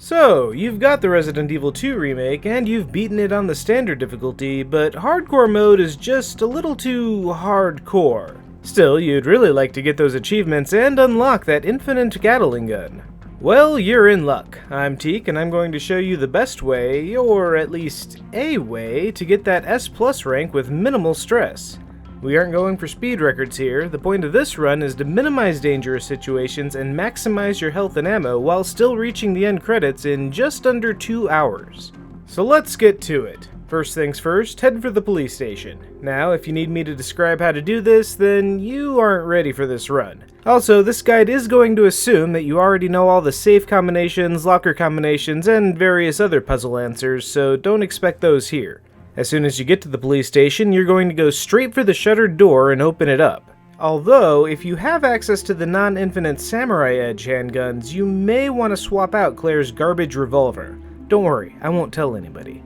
So, you've got the Resident Evil 2 remake, and you've beaten it on the standard difficulty, but hardcore mode is just a little too hardcore. Still, you'd really like to get those achievements and unlock that infinite Gatling gun. Well, you're in luck. I'm Teak, and I'm going to show you the best way, or at least a way, to get that S+ rank with minimal stress. We aren't going for speed records here. The point of this run is to minimize dangerous situations and maximize your health and ammo while still reaching the end credits in just under 2 hours. So let's get to it. First things first, head for the police station. Now, if you need me to describe how to do this, then you aren't ready for this run. Also, this guide is going to assume that you already know all the safe combinations, locker combinations, and various other puzzle answers, so don't expect those here. As soon as you get to the police station, you're going to go straight for the shuttered door and open it up. Although, if you have access to the non-infinite Samurai Edge handguns, you may want to swap out Claire's garbage revolver. Don't worry, I won't tell anybody.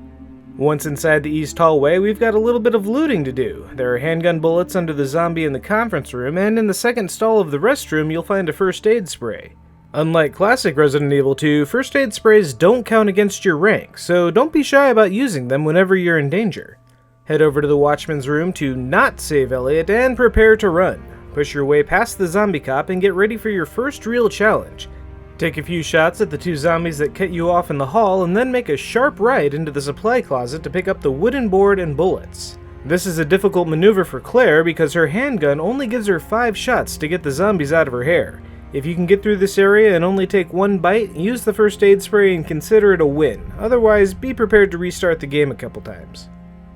Once inside the east hallway, we've got a little bit of looting to do. There are handgun bullets under the zombie in the conference room, and in the second stall of the restroom you'll find a first aid spray. Unlike classic Resident Evil 2, first aid sprays don't count against your rank, so don't be shy about using them whenever you're in danger. Head over to the Watchman's room to not save Elliot and prepare to run. Push your way past the zombie cop and get ready for your first real challenge. Take a few shots at the 2 zombies that cut you off in the hall and then make a sharp right into the supply closet to pick up the wooden board and bullets. This is a difficult maneuver for Claire because her handgun only gives her 5 shots to get the zombies out of her hair. If you can get through this area and only take 1 bite, use the first aid spray and consider it a win. Otherwise, be prepared to restart the game a couple times.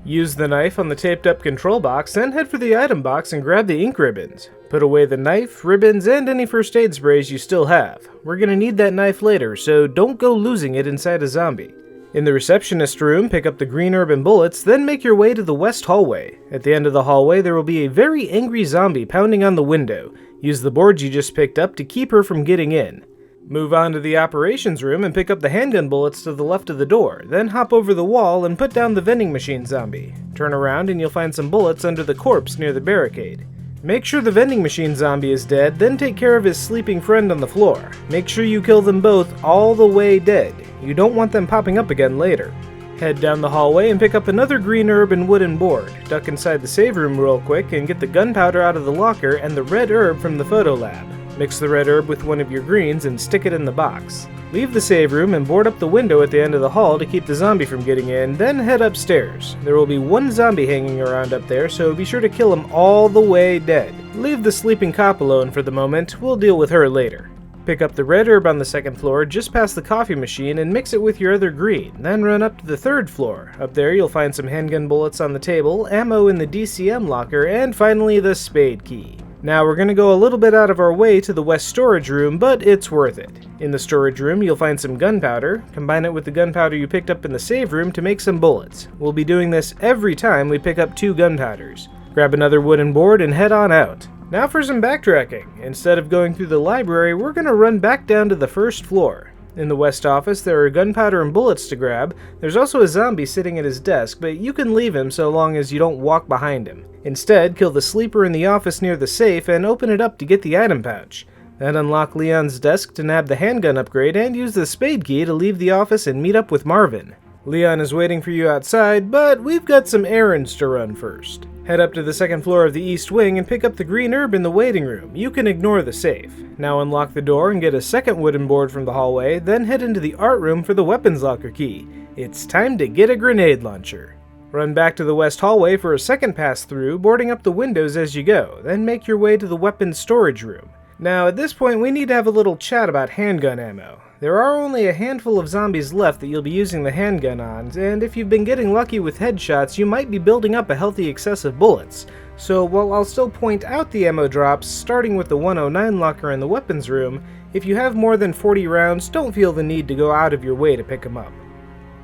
Use the knife on the taped up control box, then head for the item box and grab the ink ribbons. Put away the knife, ribbons, and any first aid sprays you still have. We're gonna need that knife later, so don't go losing it inside a zombie. In the receptionist room, pick up the green herb and bullets, then make your way to the west hallway. At the end of the hallway, there will be a very angry zombie pounding on the window. Use the boards you just picked up to keep her from getting in. Move on to the operations room and pick up the handgun bullets to the left of the door, then hop over the wall and put down the vending machine zombie. Turn around and you'll find some bullets under the corpse near the barricade. Make sure the vending machine zombie is dead, then take care of his sleeping friend on the floor. Make sure you kill them both all the way dead. You don't want them popping up again later. Head down the hallway and pick up another green herb and wooden board. Duck inside the save room real quick and get the gunpowder out of the locker and the red herb from the photo lab. Mix the red herb with one of your greens and stick it in the box. Leave the save room and board up the window at the end of the hall to keep the zombie from getting in, then head upstairs. There will be 1 zombie hanging around up there, so be sure to kill him all the way dead. Leave the sleeping cop alone for the moment, we'll deal with her later. Pick up the red herb on the 2nd floor just past the coffee machine and mix it with your other green, then run up to the 3rd floor. Up there you'll find some handgun bullets on the table, ammo in the DCM locker, and finally the spade key. Now we're going to go a little bit out of our way to the west storage room, but it's worth it. In the storage room you'll find some gunpowder. Combine it with the gunpowder you picked up in the save room to make some bullets. We'll be doing this every time we pick up 2 gunpowders. Grab another wooden board and head on out. Now for some backtracking. Instead of going through the library, we're going to run back down to the 1st floor. In the west office, there are gunpowder and bullets to grab. There's also a zombie sitting at his desk, but you can leave him so long as you don't walk behind him. Instead, kill the sleeper in the office near the safe and open it up to get the item pouch. Then unlock Leon's desk to nab the handgun upgrade and use the spade key to leave the office and meet up with Marvin. Leon is waiting for you outside, but we've got some errands to run first. Head up to the 2nd floor of the east wing and pick up the green herb in the waiting room. You can ignore the safe. Now unlock the door and get a 2nd wooden board from the hallway, then head into the art room for the weapons locker key. It's time to get a grenade launcher. Run back to the west hallway for a 2nd pass through, boarding up the windows as you go, then make your way to the weapons storage room. Now at this point we need to have a little chat about handgun ammo. There are only a handful of zombies left that you'll be using the handgun on, and if you've been getting lucky with headshots, you might be building up a healthy excess of bullets. So while I'll still point out the ammo drops, starting with the 109 locker in the weapons room, if you have more than 40 rounds, don't feel the need to go out of your way to pick them up.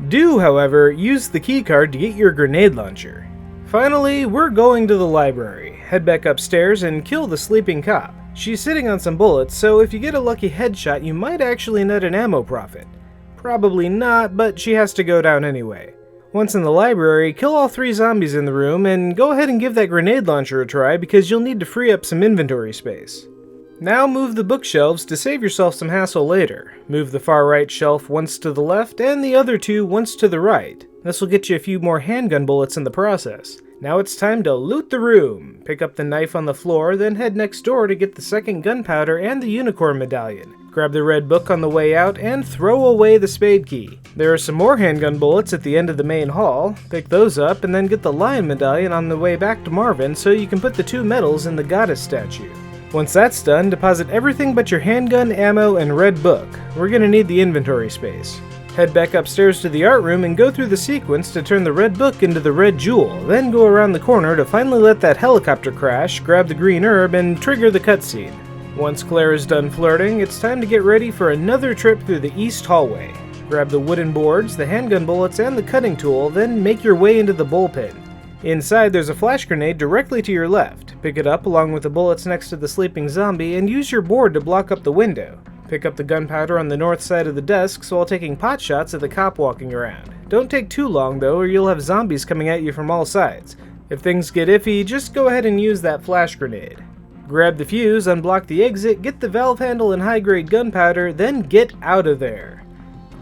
Do, however, use the keycard to get your grenade launcher. Finally, we're going to the library. Head back upstairs and kill the sleeping cop. She's sitting on some bullets, so if you get a lucky headshot, you might actually net an ammo profit. Probably not, but she has to go down anyway. Once in the library, kill all 3 zombies in the room, and go ahead and give that grenade launcher a try because you'll need to free up some inventory space. Now move the bookshelves to save yourself some hassle later. Move the far right shelf once to the left and the other two once to the right. This will get you a few more handgun bullets in the process. Now it's time to loot the room. Pick up the knife on the floor, then head next door to get the second gunpowder and the unicorn medallion. Grab the red book on the way out and throw away the spade key. There are some more handgun bullets at the end of the main hall. Pick those up and then get the lion medallion on the way back to Marvin so you can put the 2 medals in the goddess statue. Once that's done, deposit everything but your handgun, ammo, and red book. We're gonna need the inventory space. Head back upstairs to the art room and go through the sequence to turn the red book into the red jewel, then go around the corner to finally let that helicopter crash, grab the green herb, and trigger the cutscene. Once Claire is done flirting, it's time to get ready for another trip through the east hallway. Grab the wooden boards, the handgun bullets, and the cutting tool, then make your way into the bullpen. Inside, there's a flash grenade directly to your left. Pick it up along with the bullets next to the sleeping zombie and use your board to block up the window. Pick up the gunpowder on the north side of the desks while taking pot shots at the cop walking around. Don't take too long though, or you'll have zombies coming at you from all sides. If things get iffy, just go ahead and use that flash grenade. Grab the fuse, unblock the exit, get the valve handle and high-grade gunpowder, then get out of there.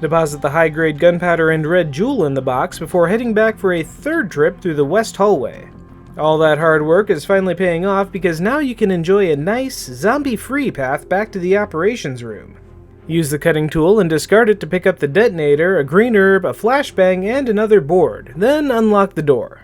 Deposit the high-grade gunpowder and red jewel in the box before heading back for a third trip through the west hallway. All that hard work is finally paying off because now you can enjoy a nice, zombie-free path back to the operations room. Use the cutting tool and discard it to pick up the detonator, a green herb, a flashbang, and another board, then unlock the door.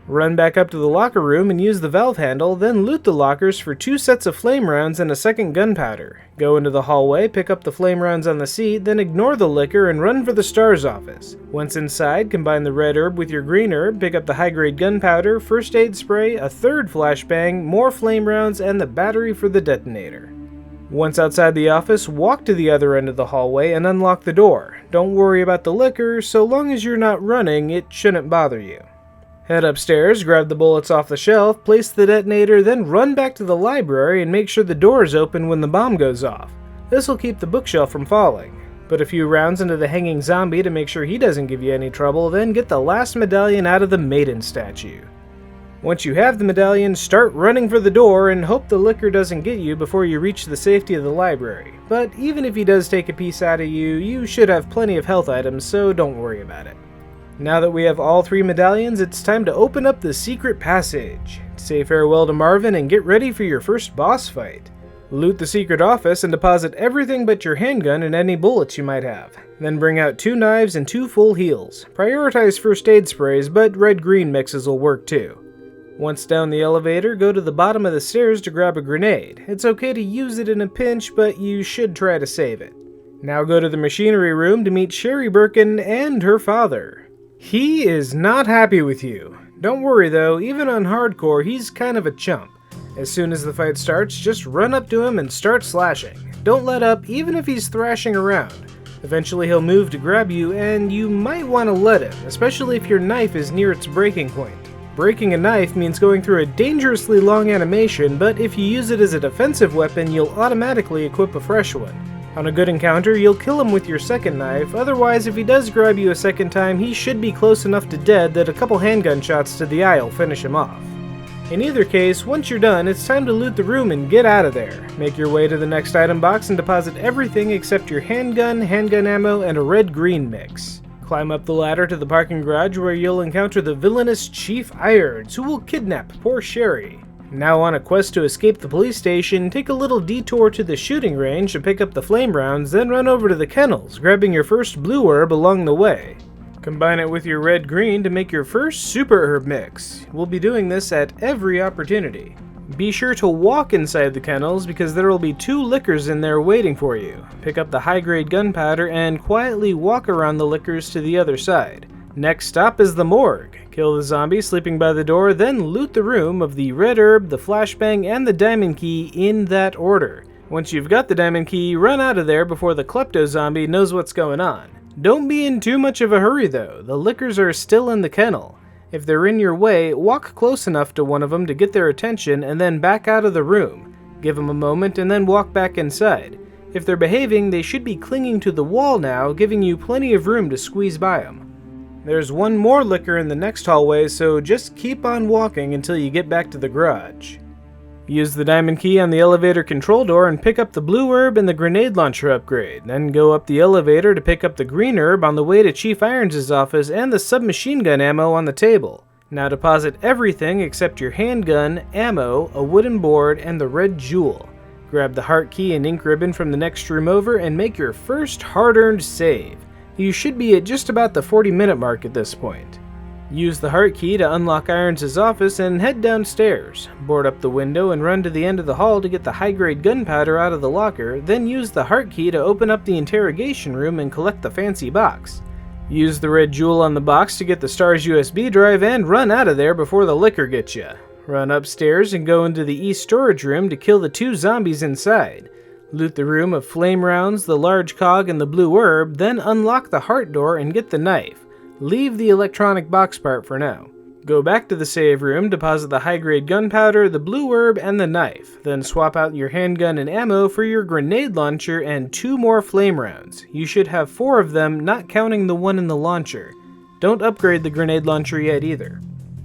Run back up to the locker room and use the valve handle, then loot the lockers for 2 sets of flame rounds and a second gunpowder. Go into the hallway, pick up the flame rounds on the seat, then ignore the liquor and run for the STARS office. Once inside, combine the red herb with your green herb, pick up the high-grade gunpowder, first aid spray, a third flashbang, more flame rounds, and the battery for the detonator. Once outside the office, walk to the other end of the hallway and unlock the door. Don't worry about the liquor, so long as you're not running, it shouldn't bother you. Head upstairs, grab the bullets off the shelf, place the detonator, then run back to the library and make sure the door is open when the bomb goes off. This will keep the bookshelf from falling. Put a few rounds into the hanging zombie to make sure he doesn't give you any trouble, then get the last medallion out of the maiden statue. Once you have the medallion, start running for the door and hope the liquor doesn't get you before you reach the safety of the library. But even if he does take a piece out of you, you should have plenty of health items, so don't worry about it. Now that we have all 3 medallions, it's time to open up the secret passage. Say farewell to Marvin and get ready for your first boss fight. Loot the secret office and deposit everything but your handgun and any bullets you might have. Then bring out 2 knives and 2 full heals. Prioritize first aid sprays, but red-green mixes will work too. Once down the elevator, go to the bottom of the stairs to grab a grenade. It's okay to use it in a pinch, but you should try to save it. Now go to the machinery room to meet Sherry Birkin and her father. He is not happy with you. Don't worry though, even on hardcore, he's kind of a chump. As soon as the fight starts, just run up to him and start slashing. Don't let up, even if he's thrashing around. Eventually he'll move to grab you, and you might want to let him, especially if your knife is near its breaking point. Breaking a knife means going through a dangerously long animation, but if you use it as a defensive weapon, you'll automatically equip a fresh one. On a good encounter, you'll kill him with your second knife, otherwise if he does grab you a second time, he should be close enough to dead that a couple handgun shots to the eye will finish him off. In either case, once you're done, it's time to loot the room and get out of there. Make your way to the next item box and deposit everything except your handgun ammo, and a red-green mix. Climb up the ladder to the parking garage where you'll encounter the villainous Chief Irons, who will kidnap poor Sherry. Now on a quest to escape the police station, take a little detour to the shooting range to pick up the flame rounds, then run over to the kennels, grabbing your first blue herb along the way. Combine it with your red-green to make your first super herb mix. We'll be doing this at every opportunity. Be sure to walk inside the kennels because there will be 2 liquors in there waiting for you. Pick up the high-grade gunpowder and quietly walk around the liquors to the other side. Next stop is the morgue. Kill the zombie sleeping by the door, then loot the room of the red herb, the flashbang, and the diamond key in that order. Once you've got the diamond key, run out of there before the klepto zombie knows what's going on. Don't be in too much of a hurry though, the liquors are still in the kennel. If they're in your way, walk close enough to one of them to get their attention and then back out of the room. Give them a moment and then walk back inside. If they're behaving, they should be clinging to the wall now, giving you plenty of room to squeeze by them. There's one more liquor in the next hallway, so just keep on walking until you get back to the garage. Use the diamond key on the elevator control door and pick up the blue herb and the grenade launcher upgrade. Then go up the elevator to pick up the green herb on the way to Chief Irons' office and the submachine gun ammo on the table. Now deposit everything except your handgun, ammo, a wooden board, and the red jewel. Grab the heart key and ink ribbon from the next room over and make your first hard-earned save. You should be at just about the 40-minute mark at this point. Use the heart key to unlock Irons' office and head downstairs. Board up the window and run to the end of the hall to get the high-grade gunpowder out of the locker, then use the heart key to open up the interrogation room and collect the fancy box. Use the red jewel on the box to get the STARS USB drive and run out of there before the liquor gets ya. Run upstairs and go into the east storage room to kill the 2 zombies inside. Loot the room of flame rounds, the large cog, and the blue herb, then unlock the heart door and get the knife. Leave the electronic box part for now. Go back to the save room, deposit the high-grade gunpowder, the blue herb, and the knife. Then swap out your handgun and ammo for your grenade launcher and 2 more flame rounds. You should have 4 of them, not counting the one in the launcher. Don't upgrade the grenade launcher yet either.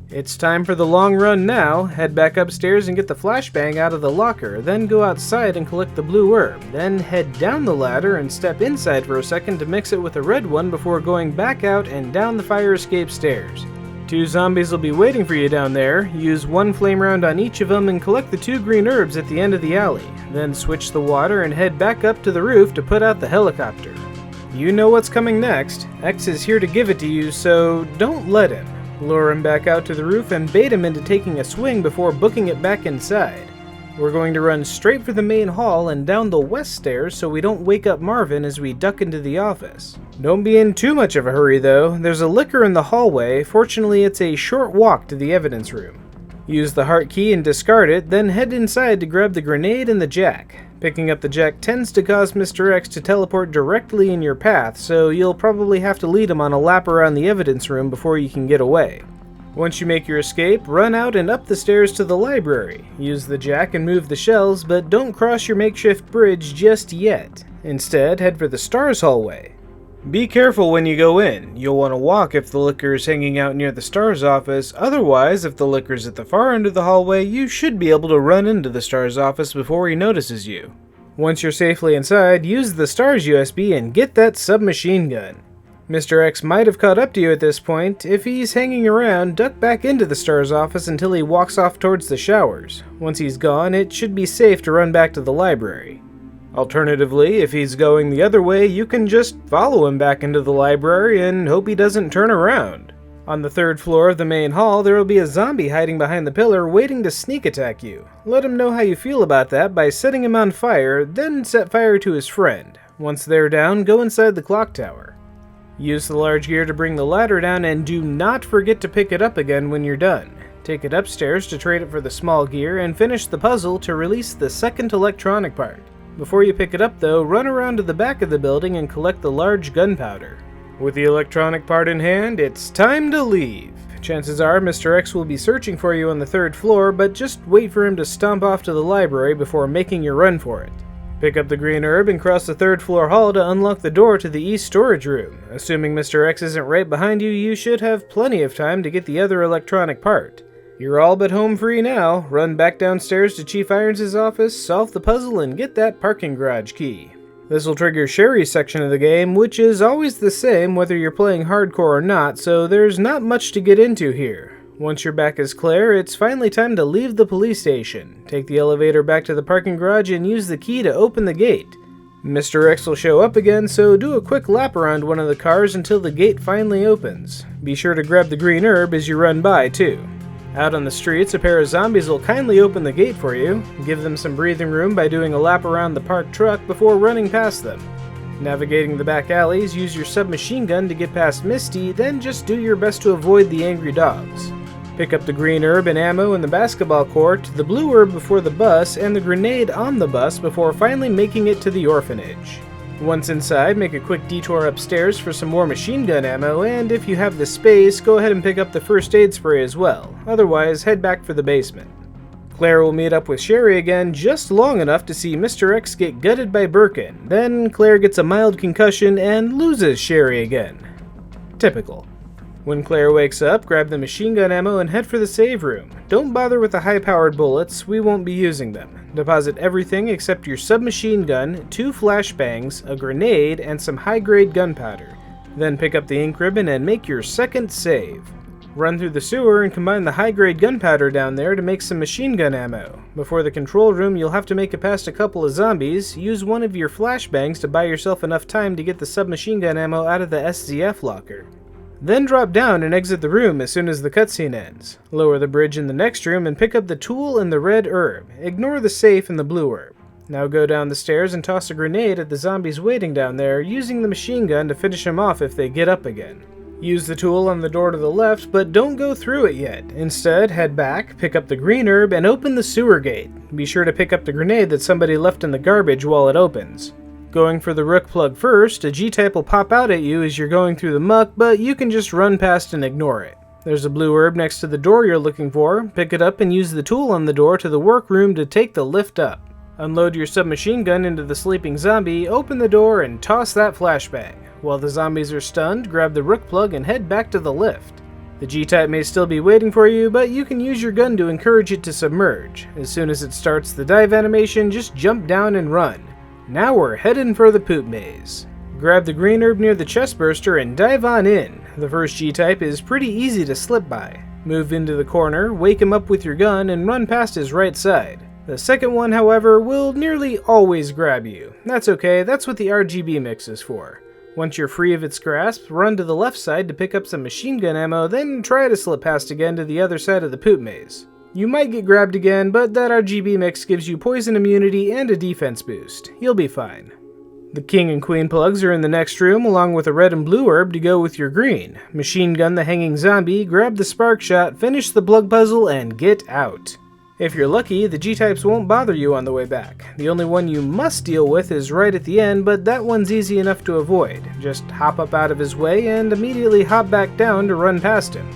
It's time for the long run now. Head back upstairs and get the flashbang out of the locker, then go outside and collect the blue herb. Then head down the ladder and step inside for a second to mix it with a red one before going back out and down the fire escape stairs. 2 zombies will be waiting for you down there. Use 1 flame round on each of them and collect the 2 green herbs at the end of the alley. Then switch the water and head back up to the roof to put out the helicopter. You know what's coming next. X is here to give it to you, so don't let him. Lure him back out to the roof and bait him into taking a swing before booking it back inside. We're going to run straight for the main hall and down the west stairs so we don't wake up Marvin as we duck into the office. Don't be in too much of a hurry though. There's a liquor in the hallway. Fortunately, it's a short walk to the evidence room. Use the heart key and discard it, then head inside to grab the grenade and the jack. Picking up the jack tends to cause Mr. X to teleport directly in your path, so you'll probably have to lead him on a lap around the evidence room before you can get away. Once you make your escape, run out and up the stairs to the library. Use the jack and move the shelves, but don't cross your makeshift bridge just yet. Instead, head for the STARS hallway. Be careful when you go in. You'll want to walk if the liquor is hanging out near the STARS office. Otherwise, if the liquor's at the far end of the hallway, you should be able to run into the STARS office before he notices you. Once you're safely inside, use the STARS USB and get that submachine gun. Mr. X might have caught up to you at this point. If he's hanging around, duck back into the STARS office until he walks off towards the showers. Once he's gone, it should be safe to run back to the library. Alternatively, if he's going the other way, you can just follow him back into the library and hope he doesn't turn around. On the 3rd floor of the main hall, there will be a zombie hiding behind the pillar waiting to sneak attack you. Let him know how you feel about that by setting him on fire, then set fire to his friend. Once they're down, go inside the clock tower. Use the large gear to bring the ladder down and do not forget to pick it up again when you're done. Take it upstairs to trade it for the small gear and finish the puzzle to release the second electronic part. Before you pick it up though, run around to the back of the building and collect the large gunpowder. With the electronic part in hand, it's time to leave. Chances are Mr. X will be searching for you on the 3rd floor, but just wait for him to stomp off to the library before making your run for it. Pick up the green herb and cross the 3rd floor hall to unlock the door to the east storage room. Assuming Mr. X isn't right behind you, you should have plenty of time to get the other electronic part. You're all but home free now. Run back downstairs to Chief Irons' office, solve the puzzle, and get that parking garage key. This will trigger Sherry's section of the game, which is always the same whether you're playing hardcore or not, so there's not much to get into here. Once your back is clear, it's finally time to leave the police station. Take the elevator back to the parking garage and use the key to open the gate. Mr. X will show up again, so do a quick lap around one of the cars until the gate finally opens. Be sure to grab the green herb as you run by, too. Out on the streets, a pair of zombies will kindly open the gate for you. Give them some breathing room by doing a lap around the parked truck before running past them. Navigating the back alleys, use your submachine gun to get past Misty, then just do your best to avoid the angry dogs. Pick up the green herb and ammo in the basketball court, the blue herb before the bus, and the grenade on the bus before finally making it to the orphanage. Once inside, make a quick detour upstairs for some more machine gun ammo, and if you have the space, go ahead and pick up the first aid spray as well. Otherwise, head back for the basement. Claire will meet up with Sherry again just long enough to see Mr. X get gutted by Birkin. Then Claire gets a mild concussion and loses Sherry again. Typical. When Claire wakes up, grab the machine gun ammo and head for the save room. Don't bother with the high-powered bullets, we won't be using them. Deposit everything except your submachine gun, 2 flashbangs, a grenade, and some high-grade gunpowder. Then pick up the ink ribbon and make your second save. Run through the sewer and combine the high-grade gunpowder down there to make some machine gun ammo. Before the control room, you'll have to make it past a couple of zombies. Use one of your flashbangs to buy yourself enough time to get the submachine gun ammo out of the SZF locker. Then drop down and exit the room as soon as the cutscene ends. Lower the bridge in the next room and pick up the tool and the red herb. Ignore the safe and the blue herb. Now go down the stairs and toss a grenade at the zombies waiting down there, using the machine gun to finish them off if they get up again. Use the tool on the door to the left, but don't go through it yet. Instead, head back, pick up the green herb, and open the sewer gate. Be sure to pick up the grenade that somebody left in the garbage while it opens. Going for the rook plug first, a G-type will pop out at you as you're going through the muck, but you can just run past and ignore it. There's a blue herb next to the door you're looking for. Pick it up and use the tool on the door to the workroom to take the lift up. Unload your submachine gun into the sleeping zombie, open the door, and toss that flashbang. While the zombies are stunned, grab the rook plug and head back to the lift. The G-type may still be waiting for you, but you can use your gun to encourage it to submerge. As soon as it starts the dive animation, just jump down and run. Now we're heading for the poop maze. Grab the green herb near the chestburster and dive on in. The first G-type is pretty easy to slip by. Move into the corner, wake him up with your gun, and run past his right side. The second one, however, will nearly always grab you. That's okay, that's what the RGB mix is for. Once you're free of its grasp, run to the left side to pick up some machine gun ammo, then try to slip past again to the other side of the poop maze. You might get grabbed again, but that RGB mix gives you poison immunity and a defense boost. You'll be fine. The king and queen plugs are in the next room, along with a red and blue herb to go with your green. Machine gun the hanging zombie, grab the spark shot, finish the plug puzzle, and get out. If you're lucky, the G-types won't bother you on the way back. The only one you must deal with is right at the end, but that one's easy enough to avoid. Just hop up out of his way and immediately hop back down to run past him.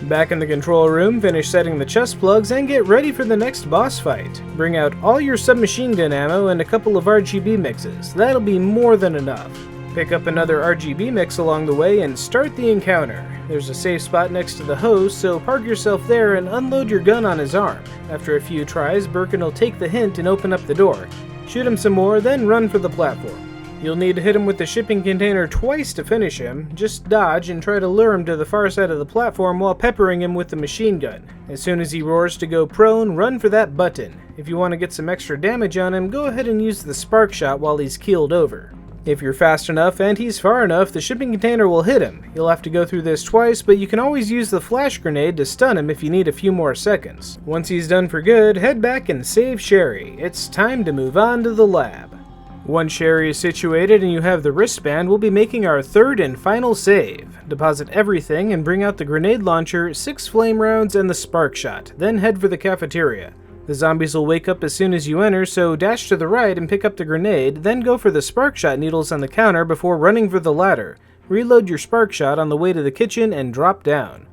Back in the control room, finish setting the chest plugs and get ready for the next boss fight. Bring out all your submachine gun ammo and a couple of RGB mixes. That'll be more than enough. Pick up another RGB mix along the way and start the encounter. There's a safe spot next to the hose, so park yourself there and unload your gun on his arm. After a few tries, Birkin will take the hint and open up the door. Shoot him some more, then run for the platform. You'll need to hit him with the shipping container twice to finish him. Just dodge and try to lure him to the far side of the platform while peppering him with the machine gun. As soon as he roars to go prone, run for that button. If you want to get some extra damage on him, go ahead and use the spark shot while he's keeled over. If you're fast enough and he's far enough, the shipping container will hit him. You'll have to go through this twice, but you can always use the flash grenade to stun him if you need a few more seconds. Once he's done for good, head back and save Sherry. It's time to move on to the lab. Once Sherry is situated and you have the wristband, we'll be making our third and final save. Deposit everything and bring out the grenade launcher, 6 flame rounds, and the spark shot. Then head for the cafeteria. The zombies will wake up as soon as you enter, so dash to the right and pick up the grenade, then go for the spark shot needles on the counter before running for the ladder. Reload your spark shot on the way to the kitchen and drop down.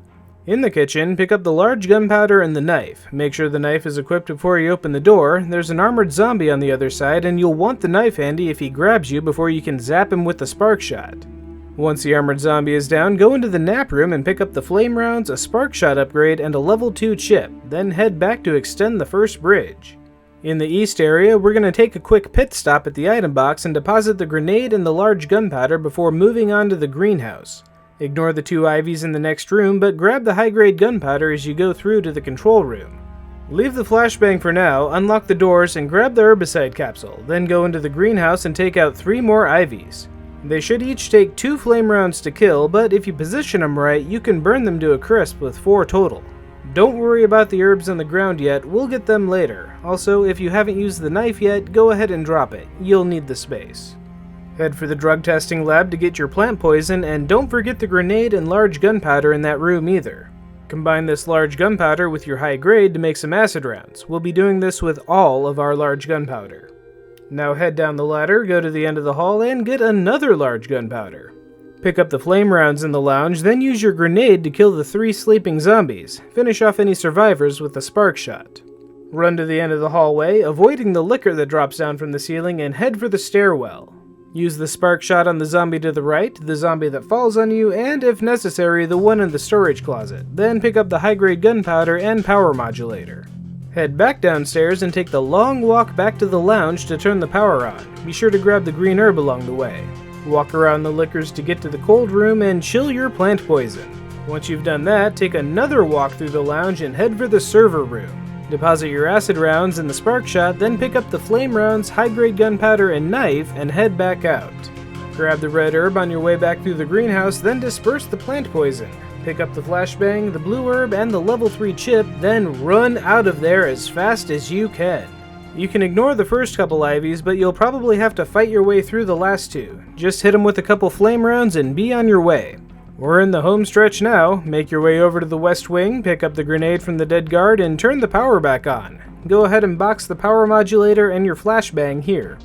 In the kitchen, pick up the large gunpowder and the knife. Make sure the knife is equipped before you open the door. There's an armored zombie on the other side, and you'll want the knife handy if he grabs you before you can zap him with the spark shot. Once the armored zombie is down, go into the nap room and pick up the flame rounds, a spark shot upgrade, and a level 2 chip. Then head back to extend the first bridge. In the east area, we're going to take a quick pit stop at the item box and deposit the grenade and the large gunpowder before moving on to the greenhouse. Ignore the 2 ivies in the next room, but grab the high-grade gunpowder as you go through to the control room. Leave the flashbang for now, unlock the doors, and grab the herbicide capsule. Then go into the greenhouse and take out 3 more ivies. They should each take 2 flame rounds to kill, but if you position them right, you can burn them to a crisp with 4 total. Don't worry about the herbs on the ground yet, we'll get them later. Also, if you haven't used the knife yet, go ahead and drop it. You'll need the space. Head for the drug testing lab to get your plant poison, and don't forget the grenade and large gunpowder in that room either. Combine this large gunpowder with your high grade to make some acid rounds. We'll be doing this with all of our large gunpowder. Now head down the ladder, go to the end of the hall, and get another large gunpowder. Pick up the flame rounds in the lounge, then use your grenade to kill the 3 sleeping zombies. Finish off any survivors with the spark shot. Run to the end of the hallway, avoiding the liquor that drops down from the ceiling, and head for the stairwell. Use the spark shot on the zombie to the right, the zombie that falls on you, and if necessary, the one in the storage closet. Then pick up the high-grade gunpowder and power modulator. Head back downstairs and take the long walk back to the lounge to turn the power on. Be sure to grab the green herb along the way. Walk around the liquors to get to the cold room and chill your plant poison. Once you've done that, take another walk through the lounge and head for the server room. Deposit your acid rounds in the spark shot, then pick up the flame rounds, high-grade gunpowder, and knife, and head back out. Grab the red herb on your way back through the greenhouse, then disperse the plant poison. Pick up the flashbang, the blue herb, and the level 3 chip, then run out of there as fast as you can. You can ignore the first couple ivies, but you'll probably have to fight your way through the last two. Just hit them with a couple flame rounds and be on your way. We're in the home stretch now. Make your way over to the west wing, pick up the grenade from the dead guard, and turn the power back on. Go ahead and box the power modulator and your flashbang here.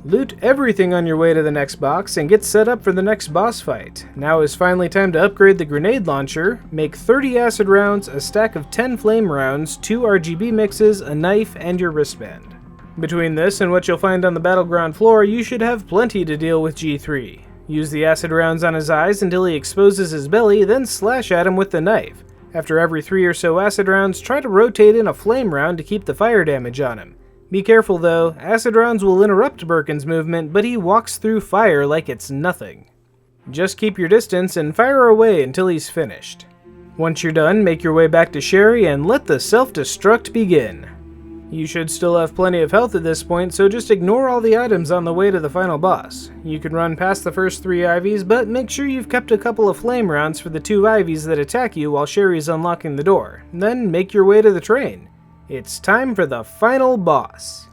Loot everything on your way to the next box and get set up for the next boss fight. Now is finally time to upgrade the grenade launcher. Make 30 acid rounds, a stack of 10 flame rounds, 2 RGB mixes, a knife, and your wristband. Between this and what you'll find on the battleground floor, you should have plenty to deal with G3. Use the acid rounds on his eyes until he exposes his belly, then slash at him with the knife. After every 3 or so acid rounds, try to rotate in a flame round to keep the fire damage on him. Be careful though, acid rounds will interrupt Birkin's movement, but he walks through fire like it's nothing. Just keep your distance and fire away until he's finished. Once you're done, make your way back to Sherry and let the self-destruct begin. You should still have plenty of health at this point, so just ignore all the items on the way to the final boss. You can run past the first 3 ivies, but make sure you've kept a couple of flame rounds for the 2 ivies that attack you while Sherry's unlocking the door. Then make your way to the train. It's time for the final boss.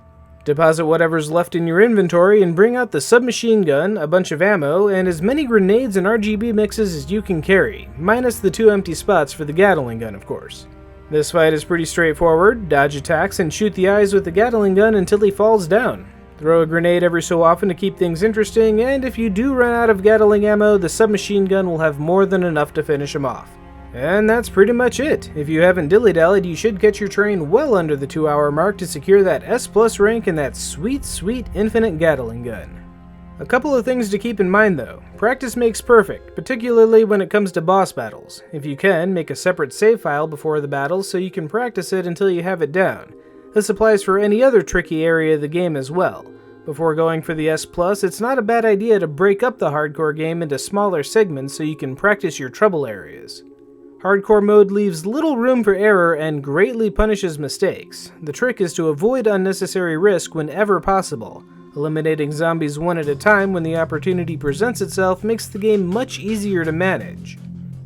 Deposit whatever's left in your inventory and bring out the submachine gun, a bunch of ammo, and as many grenades and RGB mixes as you can carry, minus the 2 empty spots for the Gatling gun, of course. This fight is pretty straightforward. Dodge attacks and shoot the eyes with the Gatling gun until he falls down. Throw a grenade every so often to keep things interesting, and if you do run out of Gatling ammo, the submachine gun will have more than enough to finish him off. And that's pretty much it. If you haven't dilly-dallied, you should get your train well under the 2-hour mark to secure that S+ rank and that sweet, sweet infinite Gatling gun. A couple of things to keep in mind though. Practice makes perfect, particularly when it comes to boss battles. If you can, make a separate save file before the battle so you can practice it until you have it down. This applies for any other tricky area of the game as well. Before going for the S+, it's not a bad idea to break up the hardcore game into smaller segments so you can practice your trouble areas. Hardcore mode leaves little room for error and greatly punishes mistakes. The trick is to avoid unnecessary risk whenever possible. Eliminating zombies one at a time when the opportunity presents itself makes the game much easier to manage.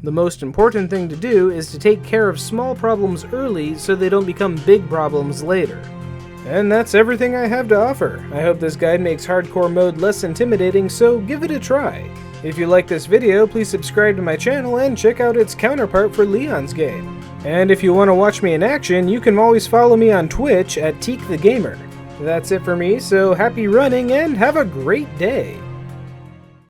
The most important thing to do is to take care of small problems early so they don't become big problems later. And that's everything I have to offer. I hope this guide makes hardcore mode less intimidating, so give it a try. If you like this video, please subscribe to my channel and check out its counterpart for Leon's game. And if you want to watch me in action, you can always follow me on Twitch at TeekTheGamer. That's it for me, so happy running and have a great day!